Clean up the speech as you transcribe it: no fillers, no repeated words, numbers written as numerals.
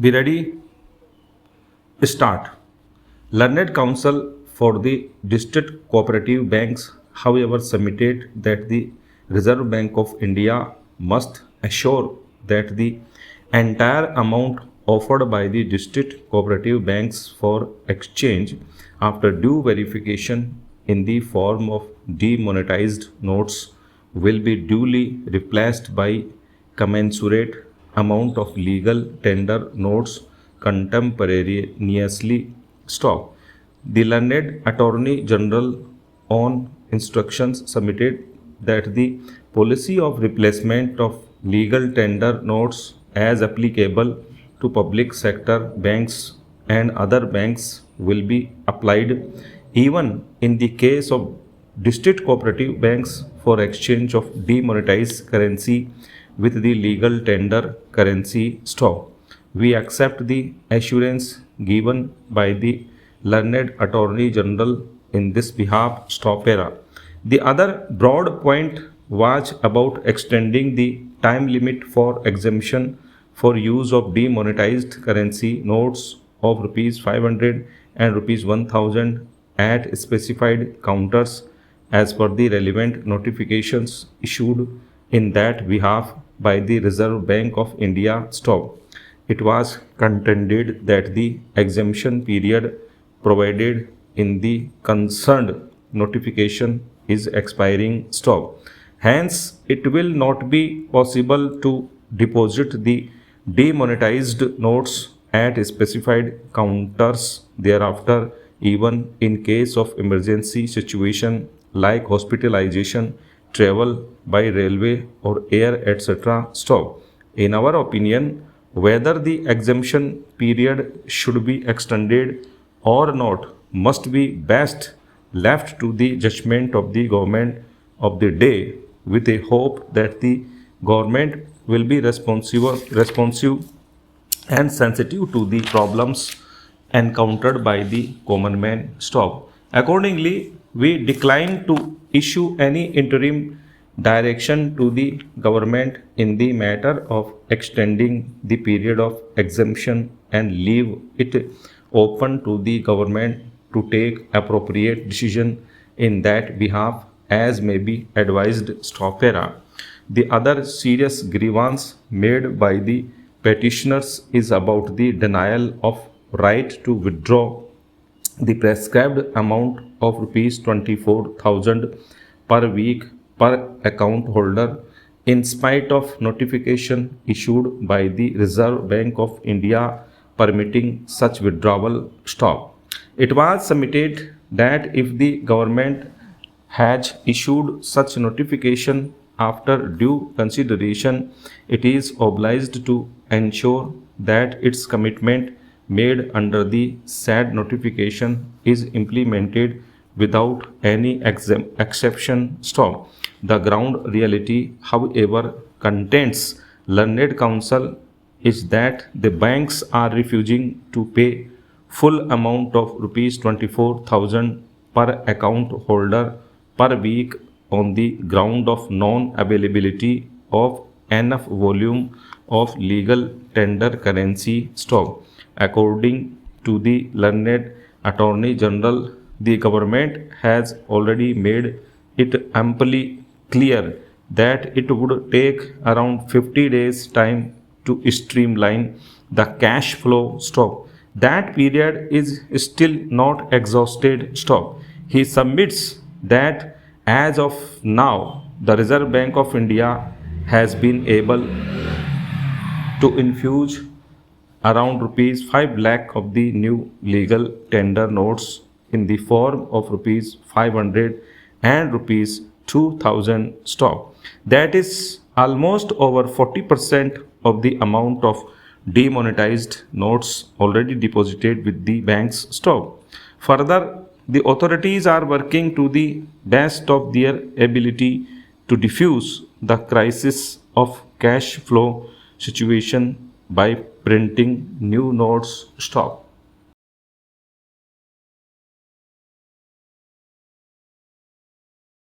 Be ready? Start. Learned Council for the District Cooperative Banks, however, submitted that the Reserve Bank of India must assure that the entire amount offered by the district cooperative banks for exchange after due verification in the form of demonetized notes will be duly replaced by commensurate amount of legal tender notes contemporaneously stock. The learned Attorney General on instructions submitted that the policy of replacement of legal tender notes as applicable to public sector banks and other banks will be applied even in the case of district cooperative banks for exchange of demonetized currency with the legal tender currency stock. We accept the assurance given by the learned Attorney General in this behalf. Stop era. The other broad point was about extending the time limit for exemption for use of demonetized currency notes of rupees 500 and rupees 1000 at specified counters as per the relevant notifications issued in that behalf by the Reserve Bank of India. Stop. It was contended that the exemption period provided in the concerned notification is expiring. Stop. Hence, it will not be possible to deposit the demonetized notes at specified counters thereafter, even in case of emergency situation like hospitalization, travel by railway or air, etc. Stop. In our opinion, whether the exemption period should be extended or not must be best left to the judgment of the government of the day, with a hope that the government will be responsive and sensitive to the problems encountered by the common man. Stop. Accordingly, we decline to issue any interim direction to the government in the matter of extending the period of exemption and leave it open to the government to take appropriate decision in that behalf as may be advised. Stop era. The other serious grievance made by the petitioners is about the denial of right to withdraw the prescribed amount of rupees 24,000 per week per account holder in spite of notification issued by the Reserve Bank of India permitting such withdrawal. Stop. It was submitted that if the government has issued such notification after due consideration, it is obliged to ensure that its commitment made under the said notification is implemented without any exception. Stop. The ground reality, however, contents learned counsel is that the banks are refusing to pay full amount of rupees 24,000 per account holder per week on the ground of non-availability of enough volume of legal tender currency stock. According to the learned Attorney General, the government has already made it amply clear that it would take around 50 days time to streamline the cash flow stock. That period is still not exhausted. Stock. He submits that as of now, the Reserve Bank of India has been able to infuse around rupees 5 lakh of the new legal tender notes in the form of rupees 500 and rupees 2000 stock. That is almost over 40% of the amount of demonetized notes already deposited with the bank's stock. Further, the authorities are working to the best of their ability to diffuse the crisis of cash flow situation by printing new notes stock.